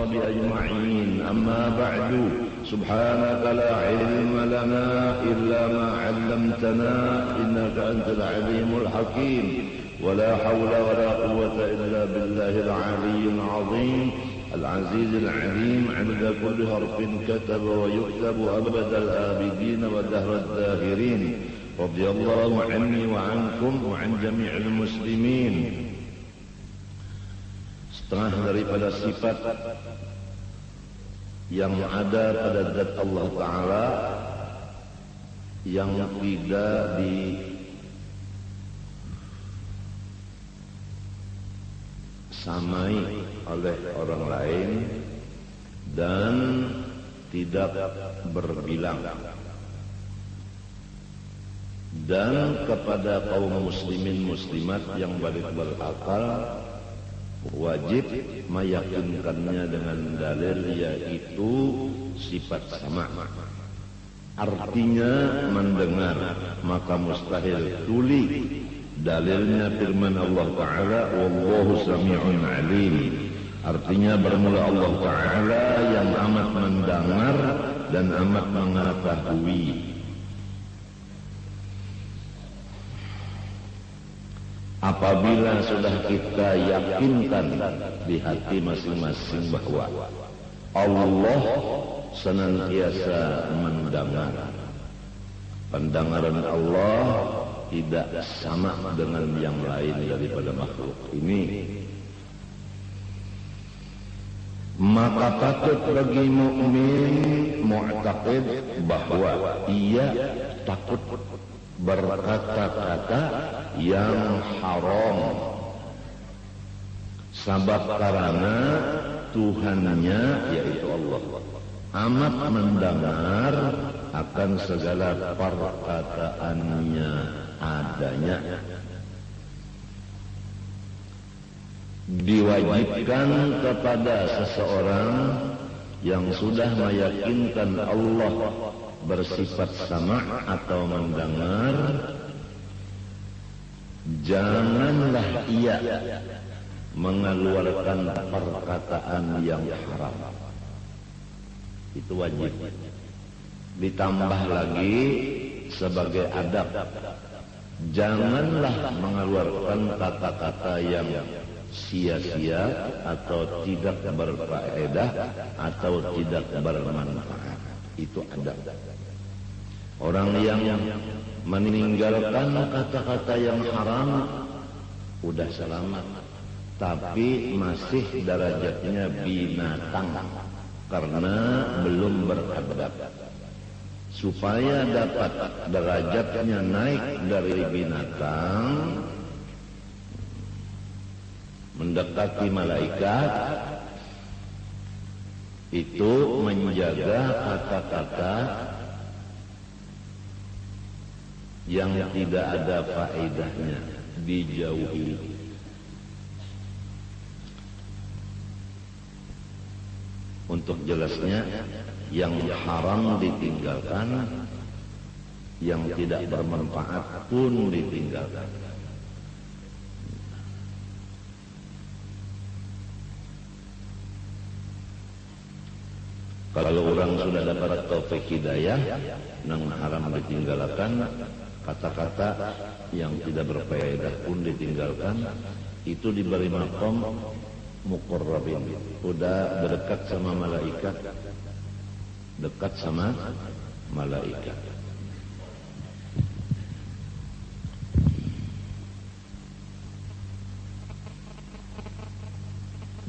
وصحبه أجمعين. أما بعد، سبحانك لا علم لنا إلا ما علمتنا إنك أنت العليم الحكيم. ولا حول ولا قوة إلا بالله العلي العظيم العزيز العليم عدد كل حرف كتب ويكتب أبد الآبدين ودهر الداهرين. رضي الله عني وعنكم وعن جميع المسلمين. Setengah daripada sifat yang ada pada zat Allah Ta'ala yang tidak disamai oleh orang lain dan tidak berbilang. Dan kepada kaum muslimin muslimat yang balik berakal wajib meyakinkannya dengan dalil, yaitu sifat sama. Artinya mendengar, maka mustahil tuli. Dalilnya firman Allah Ta'ala, wallahu sami'un alim. Artinya bermula Allah Ta'ala yang amat mendengar dan amat mengetahui. Apabila sudah kita yakinkan di hati masing-masing bahwa Allah senantiasa mendengar, pendengaran Allah tidak sama dengan yang lain daripada makhluk ini, maka patut bagi mukmin mu'taqid bahwa ia takut berkata-kata yang haram, sebab karena Tuhannya yaitu Allah amat mendengar akan segala perkataannya adanya. Diwajibkan kepada seseorang yang sudah meyakinkan Allah bersifat sama atau mendengar, janganlah ia mengeluarkan perkataan yang haram. Itu wajib. Ditambah lagi sebagai adab, janganlah mengeluarkan kata-kata yang sia-sia atau tidak berfaedah atau tidak bermanfaat. Itu adab. Orang yang meninggalkan kata-kata yang haram udah selamat, tapi masih derajatnya binatang karena belum beradab. Supaya dapat derajatnya naik dari binatang mendekati malaikat, itu menjaga kata-kata yang tidak ada faedahnya, dijauhi. Untuk jelasnya, yang haram ditinggalkan, yang tidak bermanfaat pun ditinggalkan. Kalau orang sudah dapat taufik hidayah, nang haram ditinggalkan, kata-kata yang tidak berfaedah pun ditinggalkan, itu diberi maqam muqarrabin, udah dekat sama malaikat, dekat sama malaikat.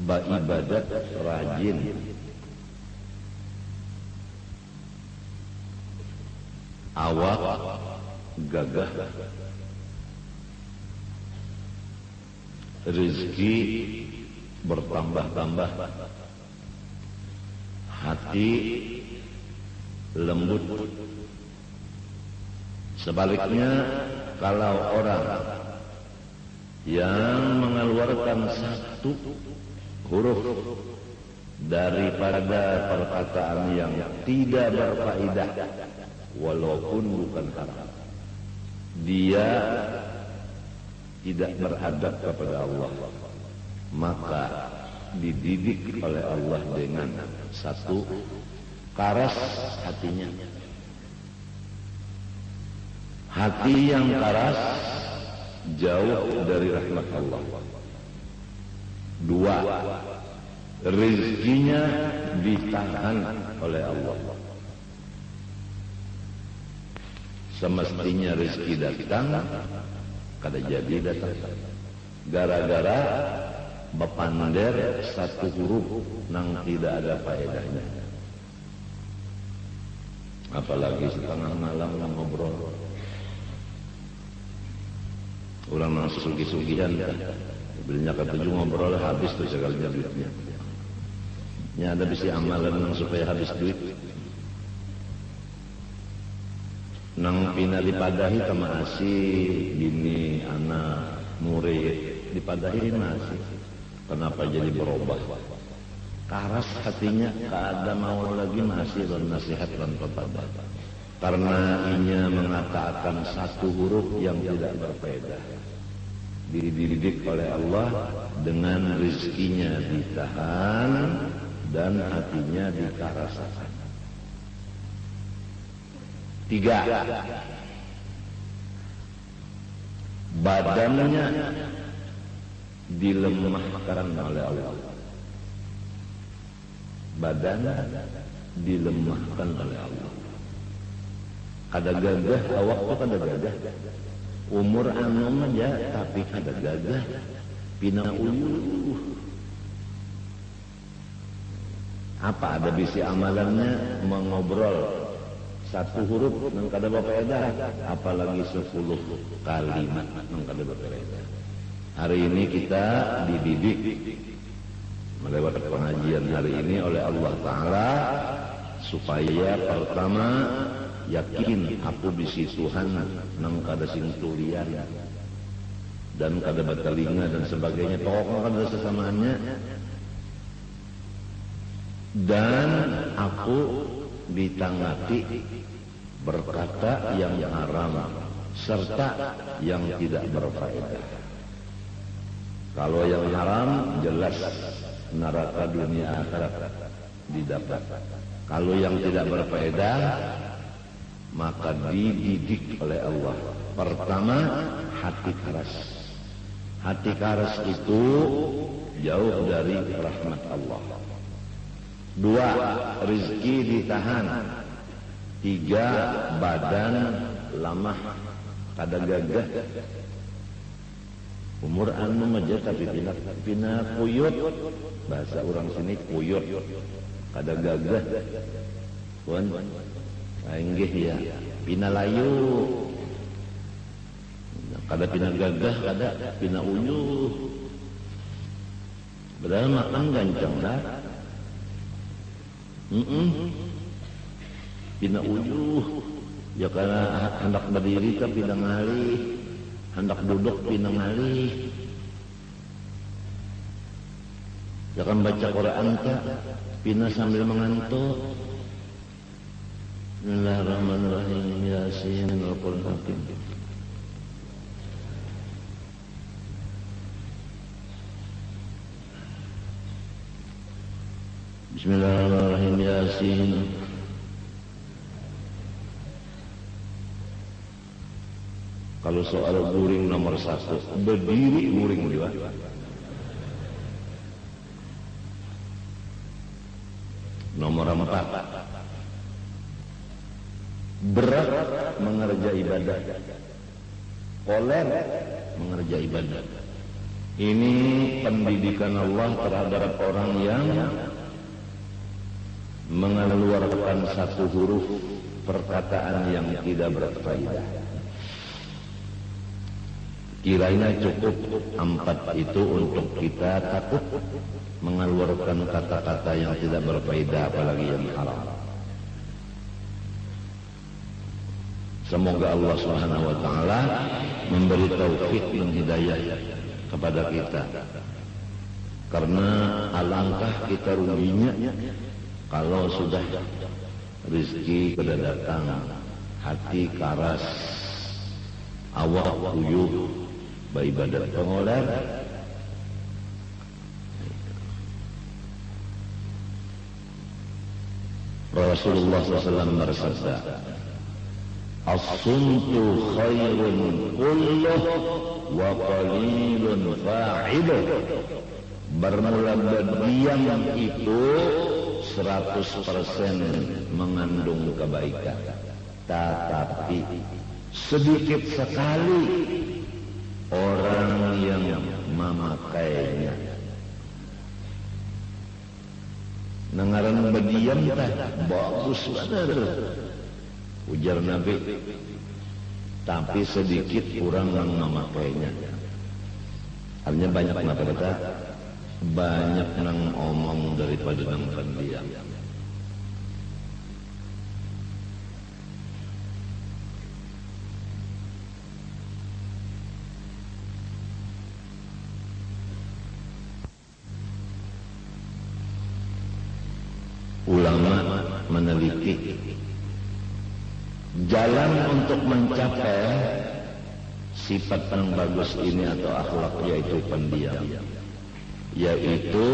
Beribadat rajin, awak gagah, rezeki bertambah-tambah, hati lembut. Sebaliknya, kalau orang yang mengeluarkan satu huruf daripada perkataan yang tidak berfaedah, walaupun bukan haram, dia tidak beradab kepada Allah, maka dididik oleh Allah dengan satu, karas hatinya. Hati yang karas jauh dari rahmat Allah. Dua, rezekinya ditahan oleh Allah. Semestinya rezeki datang, kada jadi datang. Gara-gara bepander satu huruf nang tidak ada faedahnya. Apalagi setengah malam ngobrol. Orang nang sugi-sugihan, belinya ketujuh ngobrol habis tuh sekalinya duitnya. Ya ada bisi amalan nang supaya habis duit. Nang pina dipadahi sama asih, bini, anak, murid, dipadahi masih. Kenapa jadi berubah? Karas hatinya, kada mau lagi masih dan nasihat dan pepada. Karena inya mengatakan satu huruf yang tidak berfaedah. Dididik oleh Allah dengan rezekinya ditahan dan hatinya dikarasakan. Tiga, badannya dilemahkan oleh Allah. Badan dilemahkan oleh Allah. Kada gagah, awak tuh kada gagah. Umur anu aja tapi kada gagah. Pina uyuh. Apa ada bisi amalannya mengobrol satu huruf nang kada berfaedah, apalagi 10 kalimat nang kada berfaedah. Hari ini kita dididik melewati pengajian hari ini oleh Allah Ta'ala supaya pertama yakin aku bisi Tuhan nang kada sing tulian dan kada batalinga dan sebagainya, pokoknya kada sesamaannya, dan aku ditangati berkata yang haram serta yang tidak berfaedah. Kalau yang haram jelas neraka dunia akhirat didapat. Kalau yang tidak berfaedah maka dididik oleh Allah. Pertama, hati keras. Hati keras itu jauh dari rahmat Allah. Dua, rezeki ditahan. Tiga, badan lamah, kada gagah. Umur anu aja tapi pina kuyut. Bahasa orang sini kuyut, kada gagah. Pun inggih ya, pina layu. Kada pina gagah, kada pina uyuh. Padahal makan gancang dah. Pina uyuh. Ya karena hendak berdiri kan pina ngalih, hendak duduk pina ngalih. Ya kan baca Quran ka pina sambil mengantuk. Bismillahirrahmanirrahim. Yasin wal-Qur'an hakim. Bismillahirrahmanirrahim. Yasin. Kalau soal guring nomor 1, berdiri guring dia. Nomor 4, berat mengerja ibadah, koler mengerja ibadah. Ini pendidikan Allah terhadap orang yang mengeluarkan satu huruf perkataan yang tidak berfaedah. Kiranya cukup 4 itu untuk kita takut mengeluarkan kata-kata yang tidak berfaedah, apalagi yang haram. Semoga Allah Subhanahu wa taala memberi taufik dan hidayah kepada kita. Karena alangkah kita ruginya kalau sudah rezeki kada datang, hati karas, awak uyuh, beribadat pengoler. Rasulullah SAW bersabda, as-sumtu khairun kulluh wa qalilun fa'iluh. Bermula berdiam itu 100% mengandung kebaikan, tetapi sedikit sekali orang yang memakainya. Nengaran berdiam teh bagus benar, ujar Nabi, tapi sedikit orang yang memakainya. Artinya banyak kata banyak nang omong daripada nang pendiam. Ulama meneliti jalan untuk mencapai sifat yang bagus ini atau akhlak, yaitu pendiam, yaitu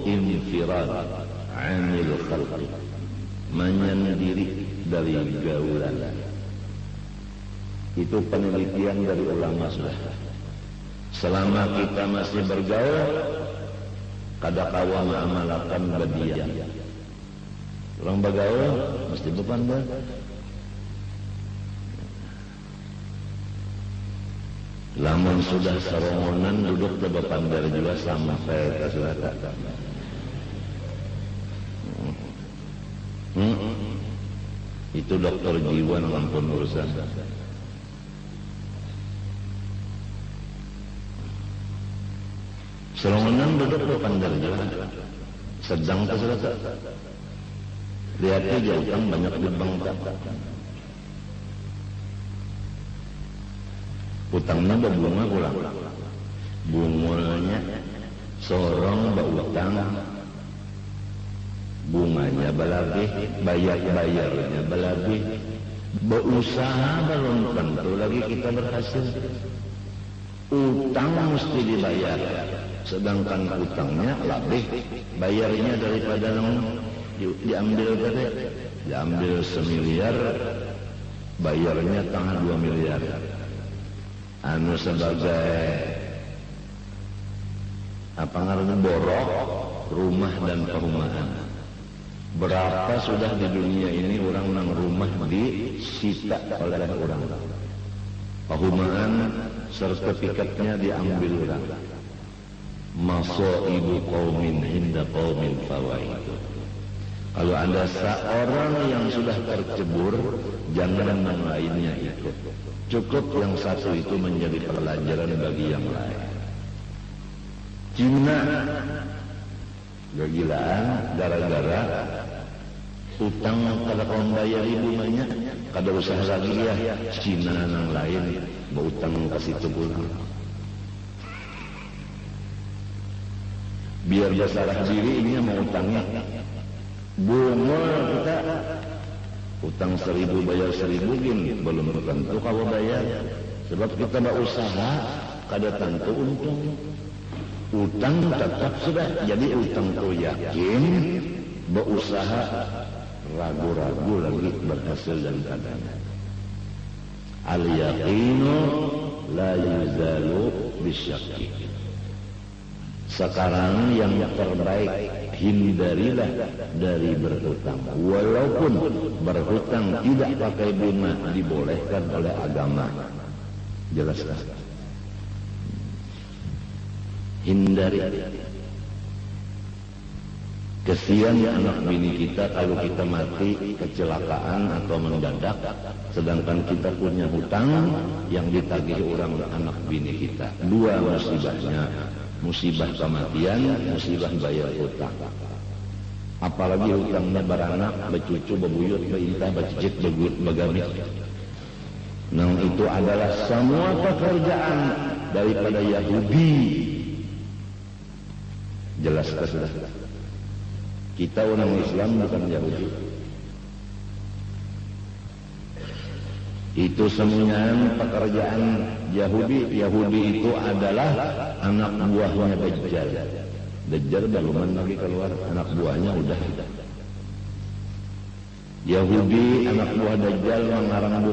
infirad anil khalqi, menyendiri dari gaulan. Itu penelitian dari ulama sudah. Selama kita masih bergaul, kadakawa ma'amalakan berdiam. Orang bergaul mesti berpandang. Lamun sudah serongonan duduk di berpandar juga sampai ke selatan. Itu dokter jiwa ngampun urusan. Serongonan duduk di berpandar juga sedang ke selatan. Lihatnya jauh kan banyak dibangkang. Utangnya berbunga pulang, bunganya sorong berutang, bunganya belabih, bayarnya belabih, berusaha belum tentu lagi kita berhasil. Utang mesti dibayar, sedangkan utangnya lebih bayarnya daripada diambil tadi, diambil 1 miliar, bayarnya tengah 2 miliar. Anu sebagai apa ngaranna borok rumah dan perumahan. Berapa sudah di dunia ini orang nang rumah disita oleh orang, perumahan sertifikatnya diambil orang. Masaibu qaumin inda qaumil fawaid. Kalau ada seorang yang sudah tercebur, jangan yang lainnya ikut. Cukup yang satu itu menjadi pelajaran bagi yang lain. Cina kegilaan gara-gara utang kada kawan bayar ibu banyak, kada usaha lagi ya. Cina yang lain berutang ke situ pulang. Biar bersalah diri ini mau utangnya. Bunga kita utang 1.000 bayar 1.000 gini belum tentu kalau bayar, sebab kita berusaha kada tentu untung. Utang tetap sudah jadi utang tu yakin, berusaha ragu-ragu lagi berhasil dan kadang. Al yaqinu la yuzalu bisyakki. Sekarang yang terbaik, hindarilah dari berhutang. Walaupun berhutang tidak pakai bunga dibolehkan oleh agama. Jelaskan. Hindari. Kesian anak bini kita kalau kita mati kecelakaan atau mendadak, sedangkan kita punya hutang yang ditagih orang anak bini kita. Dua musibahnya. Musibah kematian, musibah bayar hutang. Apalagi hutangnya beranak, bercucu, berbuyut, berintah, bercicit, begamit. Nah itu adalah semua pekerjaan daripada Yahudi. Jelas sudah. Kita orang Islam bukan Yahudi. Itu semuanya pekerjaan Yahudi. Yahudi itu adalah anak buahnya Dajjal. Dajjal belum lagi keluar, anak buahnya udah. Yahudi anak buah Dajjal mengarang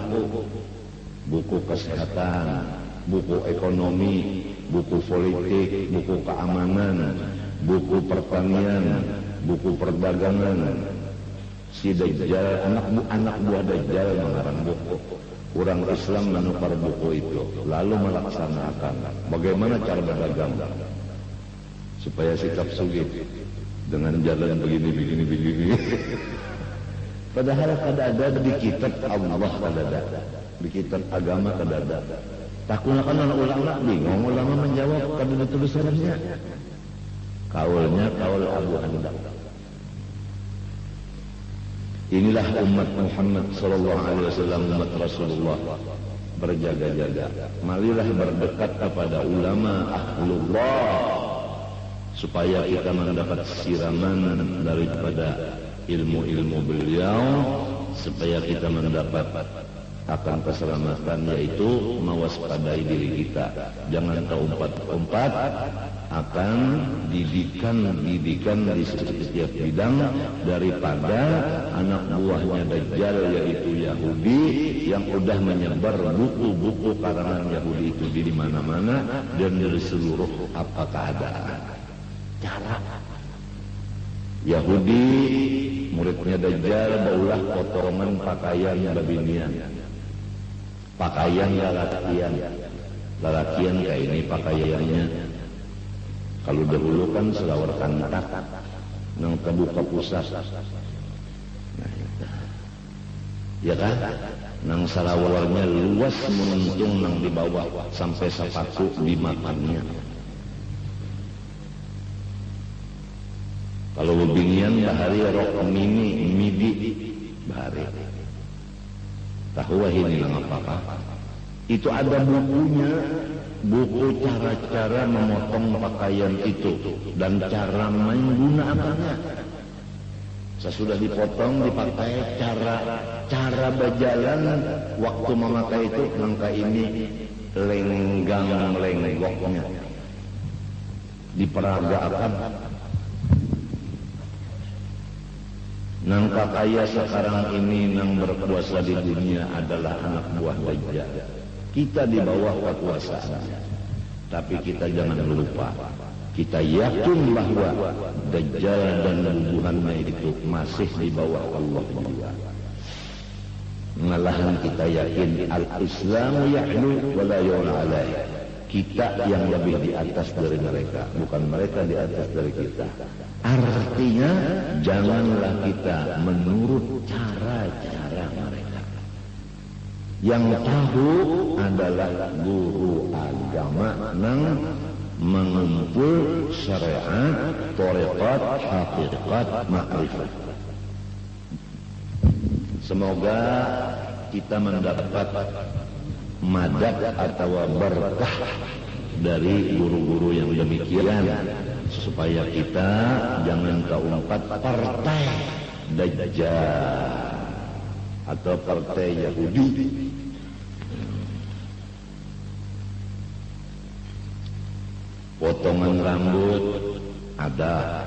buku kesehatan, buku ekonomi, buku politik, buku keamanan, buku pertanian, buku perdagangan. Si Dajjal, anak buah Dajjal mengarang buku. Orang Islam menukar buku itu, lalu melaksanakan bagaimana cara berdagang supaya sikap sugih dengan jalan begini. Padahal kada ada di kitab Allah, kada ada di kitab agama, kada ada. Takutlah kan ulama bingung, ulama menjawab kada ada tulisannya. Kaulnya kaul Abu Hanbal. Inilah umat Muhammad sallallahu alaihi wasallam, umat Rasulullah berjaga-jaga. Marilah berdekat kepada ulama ahlullah supaya kita mendapat siraman daripada ilmu-ilmu beliau, supaya kita mendapat akan keselamatan, yaitu mewaspadai diri kita. Jangan terumpat-umpat akan didikan di setiap bidang daripada anak buahnya Dajjal, yaitu Yahudi yang sudah menyebar buku-buku karangan Yahudi itu di mana-mana dan dari seluruh apa keadaan. Cara Yahudi muridnya Dajjal baulah potongan pakaian babinian, pakaian lalakian kayak ini pakaiannya. Kalau dahulu kan selawar kantak nang kebuka pusat, nah, ya kan, nang salawarnya luas menuntung nang di bawah sampai sepatu di matanya. Kalau bebinian bahari rok midi bahari. Tahu ini lang apa? Itu ada bukunya, buku cara-cara memotong pakaian itu dan cara menggunakannya. Sesudah dipotong dipakai cara berjalan waktu memakai itu, langkah ini lenggoknya diperagakan. Nang kaya sekarang ini nang berkuasa di dunia adalah anak buah Dajjal. Kita di bawah kekuasaan, tapi kita jangan lupa, kita yakin bahwa Dajjal dan nubuhannya itu masih di bawah Allah juga. Malahan kita yakin al-Islamu ya'lu wa la yu'la alaih. Kita yang lebih di atas dari mereka, bukan mereka di atas dari kita. Artinya janganlah kita menurut cara-cara mereka. Yang tahu adalah guru agama nang mengumpul syariat, thariqat, haqiqat, ma'rifat. Semoga kita mendapat madad atau berkah dari guru-guru yang demikian, supaya kita jangan keumpat partai Dajjal atau partai Yahudi. Potongan rambut ada,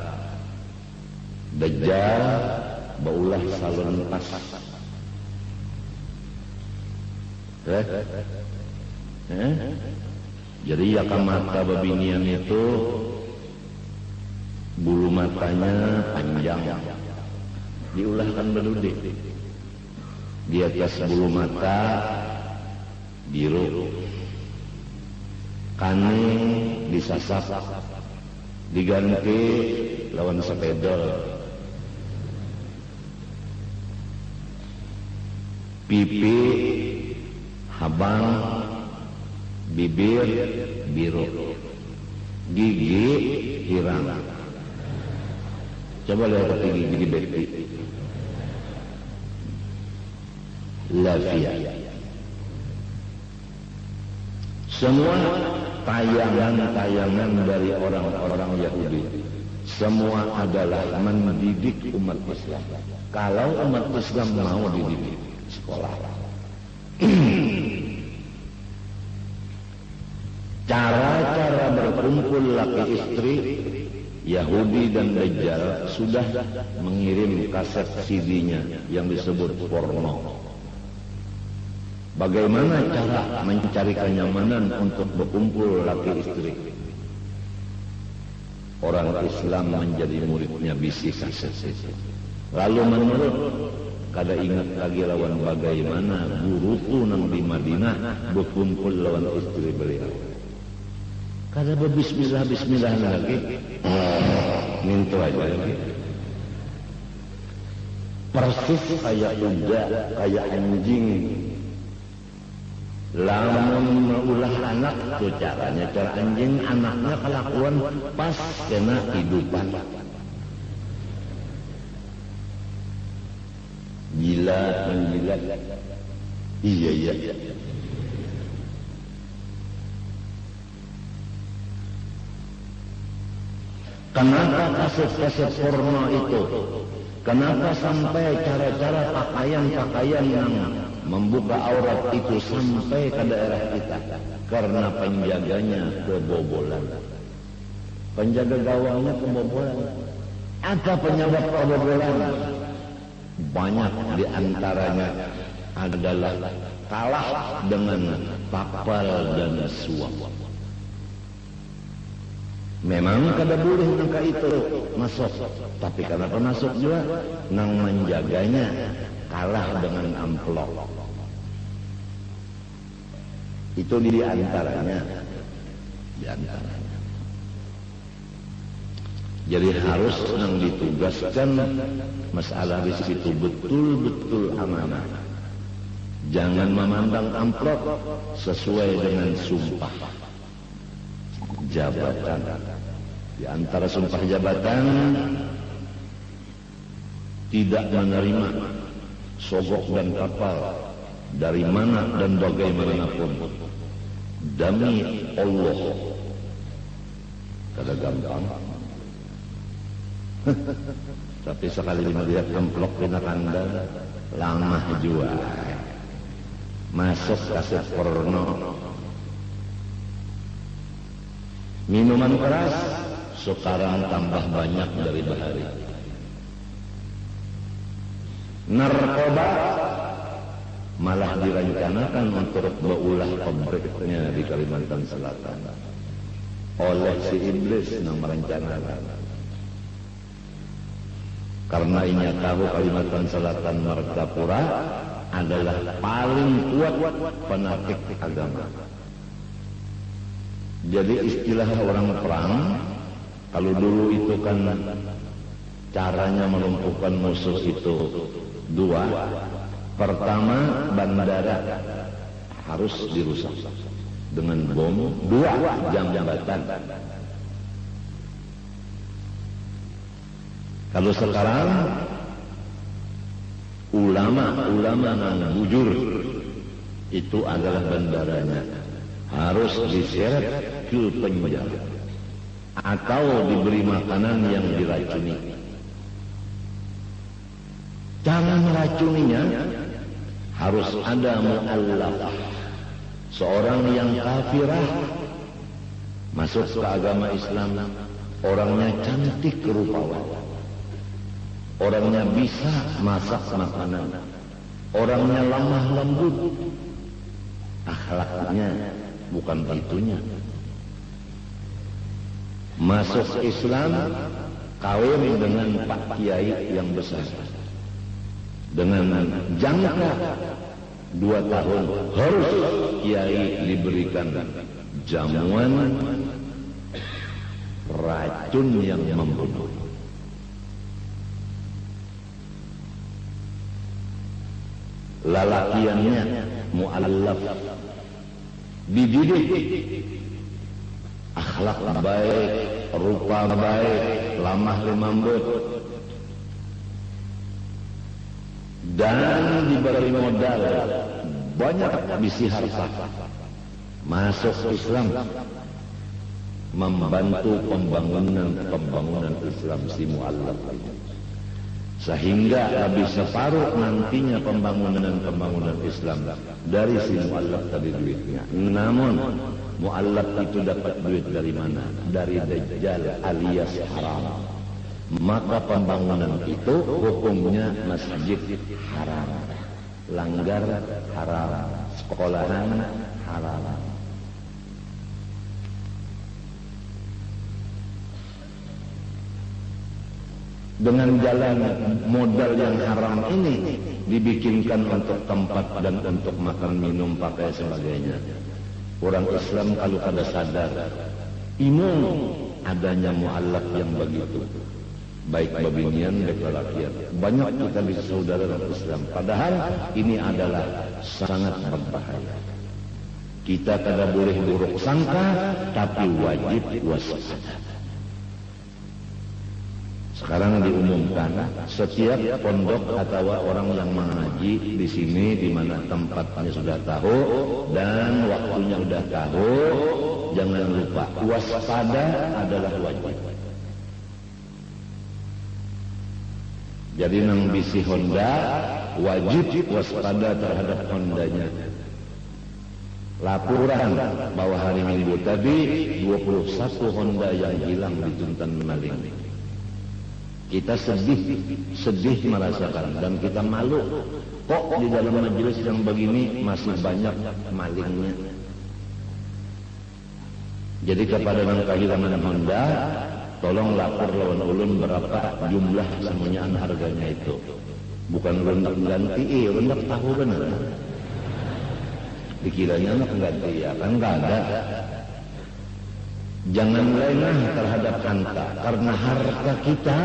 Dajjal baulah salon pas. Jadi ya mata babinian itu bulu matanya panjang, diulahkan bedudik. Di atas bulu mata biru, kaning disasap, diganti lawan sepedol. Pipi habang, bibir biru, gigi hirang. Coba lihat gigi Betty, Lavia. Semua tayangan-tayangan dari orang-orang Yahudi, semua adalah mendidik umat Islam. Kalau umat Islam mau dididik sekolah, cara-cara berkumpul laki istri Yahudi dan Dajjal sudah mengirim kaset CD-nya yang disebut porno. Bagaimana cara mencari kenyamanan untuk berkumpul laki istri? Orang Islam menjadi muridnya bisi kaset. Lalu menurut kada ingat lagi lawan bagaimana guruku nang di Madinah berkumpul lawan istri beliau. Kada berbismillah lagi. Mintu aja lagi. Persis kayak kuda, kayak anjing. Lamun meulah anak tuh caranya, cara anjing anaknya kelakuan pas kena hidupan. Gila menjilat. Iya. Kenapa kaset-kaset porno itu? Kenapa sampai cara-cara pakaian-pakaian yang membuka aurat itu sampai ke daerah kita? Karena penjaganya kebobolan. Penjaga gawangnya kebobolan. Apa penyebab kebobolan? Banyak diantaranya adalah kalah dengan papal dan suap. Memang kada boleh nangka itu masuk, tapi karena masuk juga nang menjaganya kalah dengan amplop. Itu di antaranya. Jadi harus nang ditugaskan masalah di situ betul-betul amanah. Jangan memandang amplop sesuai dengan sumpah jabatan. Di antara sumpah jabatan tidak menerima sogok dan kapal dari mana dan bagaimanapun demi Allah. Kada gampang. Tapi sekali melihat amplop kena kandang lama juga. Masuk kaset porno. Minuman keras sekarang tambah banyak dari bahari. Narkoba malah direncanakan untuk berulah pabriknya di Kalimantan Selatan oleh si iblis yang merencanakan. Karena inya tahu Kalimantan Selatan Martapura adalah paling kuat fanatik agama. Jadi istilah orang perang, kalau dulu itu kan caranya melumpuhkan musuh itu dua. Pertama, bandara harus dirusak dengan bom. Dua, jam-jabatan. Kalau sekarang ulama yang bujur itu adalah bandaranya harus diseret ke penjara atau diberi makanan yang diracuni. Cara meracuninya harus ada mu'allafah, seorang yang kafirah masuk ke agama Islam, orangnya cantik rupawan, orangnya bisa masak makanan, orangnya lemah lembut, akhlaknya bukan itunya. Masuk Islam, kawin dengan Pak Kiai yang besar, dengan jangka 2 tahun harus Kiai diberikan jamuan racun yang membunuh. Lalakiannya mu'allaf, dididik, akhlak baik, rupa baik, lamah lembut, dan diberi modal banyak bisi harta. Masuk Islam, membantu pembangunan Islam si mu'allaf, sehingga habis separuh nantinya pembangunan Islam dari si mu'allaf tadi duitnya. Namun mu'allaf itu dapat duit dari mana? Dari Dajjal alias haram. Maka pembangunan itu hukumnya masjid haram, langgar haram, sekolahan haram. Dengan jalan modal yang haram ini dibikinkan untuk tempat dan untuk makan minum pakai sebagainya. Orang Islam kalau kada sadar imum adanya mu'allaf yang begitu, baik babinian baik lelakian, banyak kita bisa saudara dalam Islam, padahal ini adalah sangat berbahaya. Kita kada boleh buruk sangka, tapi wajib waspada. Sekarang diumumkan setiap pondok atau orang yang mengaji di sini, di mana tempatnya sudah tahu dan waktunya sudah tahu, jangan lupa waspada adalah wajib. Jadi nang bisi Honda wajib waspada terhadap Hondanya. Laporan bahwa hari Minggu tadi 21 Honda yang hilang di Juntan maling. Kita sedih merasakan dan kita malu. Kok di dalam majelis yang begini masih banyak malingnya. Jadi kepada yang kehilangan Honda, tolong lapor lawan ulun berapa jumlah semuanya harganya itu. Bukan rendak ganti, rendak tahu benar. Dikiranya nak ganti, ya kan enggak ada. Jangan lengah terhadap harta, karena harta kita,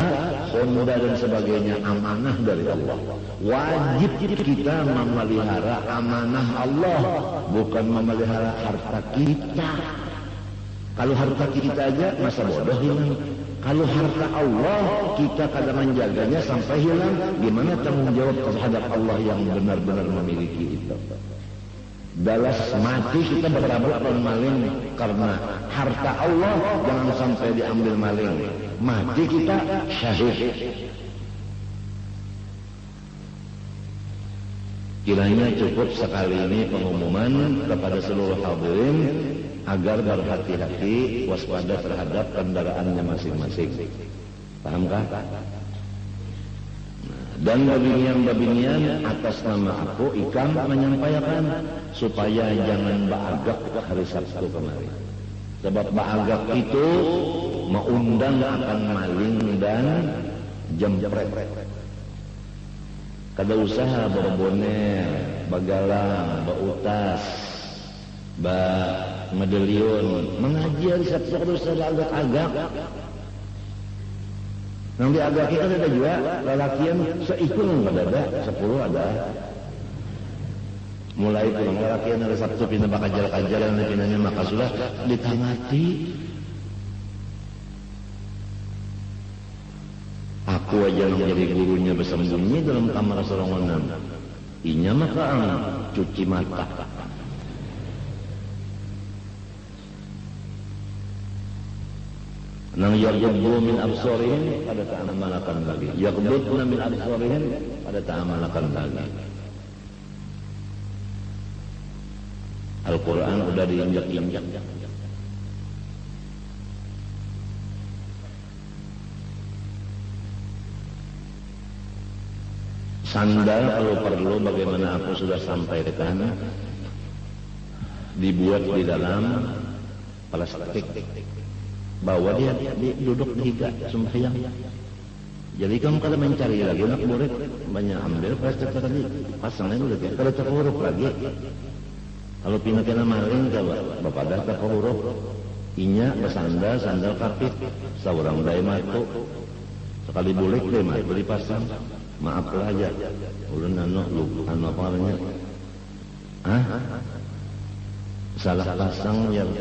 Honda dan sebagainya amanah dari Allah. Wajib kita memelihara amanah Allah, bukan memelihara harta kita. Kalau harta kita aja masa bodoh hilang. Kalau harta Allah kita kadang menjaganya sampai hilang, gimana tanggung jawab terhadap Allah yang benar-benar memiliki itu? Dalas mati kita berabrak dengan maling, karena harta Allah jangan sampai diambil maling. Mati kita syahid. Kiranya cukup sekali ini pengumuman kepada seluruh hadirin agar berhati-hati, waspada terhadap kendaraannya masing-masing. Pahamkah? Dan babinian atas nama aku Ikam menyampaikan supaya jangan baagak hari Sabtu kemarin. Sebab baagak itu mengundang akan maling dan jempret. Kada usaha berboner, bagalang, bautas, medelion, mengaji hari Sabtu kada usah agak-agak. Nang diagak kita ada juga lelakian seikung ada 10 ada. Mulai pulang lelakian hari Sabtu pindah bakajal-kajalan pinahnya maka sudah ditangati. Aku aja yang jadi gurunya bersembunyi dalam kamar serongonan. Inya maka cuci mata. Nang yaghdudna min absarihim pada ta'amalakan lagi. Yaghdudna min absarihim pada ta'amalakan lagi. Al-Quran udah diinjak-injak. Sandal kalau perlu bagaimana aku sudah sampaikan, dibuat di dalam plastik. Bawa dia duduk di higa sembahyang. Jadi kamu kalau mencari lagi nak murid banyak ambil plastik tadi pasangnya udah dia kalau terhuruf lagi. Kalau pindah kena maling bapak dah terhuruf. Inya sandal kapit seorang dai matu sekali bulik deh matu dipasang. Maaflah aja. Ulun anu apa namanya? Salah pasang yang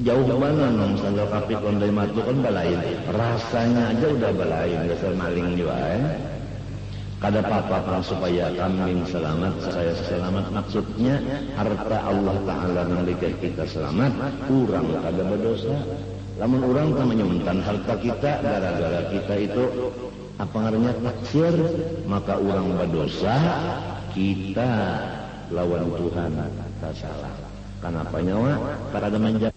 jauh mana nong sandal kapit ondai matu kan balain, rasanya aja udah balain, dasar maling juga kada apa-apa supaya kambing selamat, saya selamat, maksudnya harta Allah Ta'ala memiliki kita selamat, kurang kada berdosa. Lamun orang tak menyumbangkan harta kita gara-gara kita itu apa ngarannya taksir, maka orang berdosa, kita lawan Tuhan tak salah. Kenapa nyawa? Para ada manja.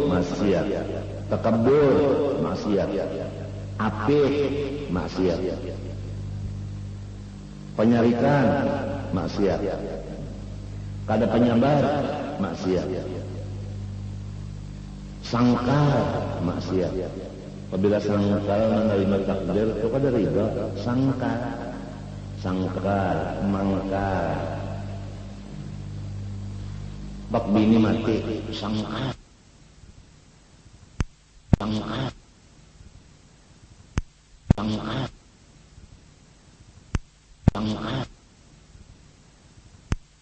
Maksiat, takabur, maksiat, apik, maksiat, penyarikan, maksiat, kada penyabar, maksiat, sangkal, maksiat. Apabila sangkal menerima takdir itu kada ridha, sangkal, mangkal. Bak bini mati, sangkal. Sangkal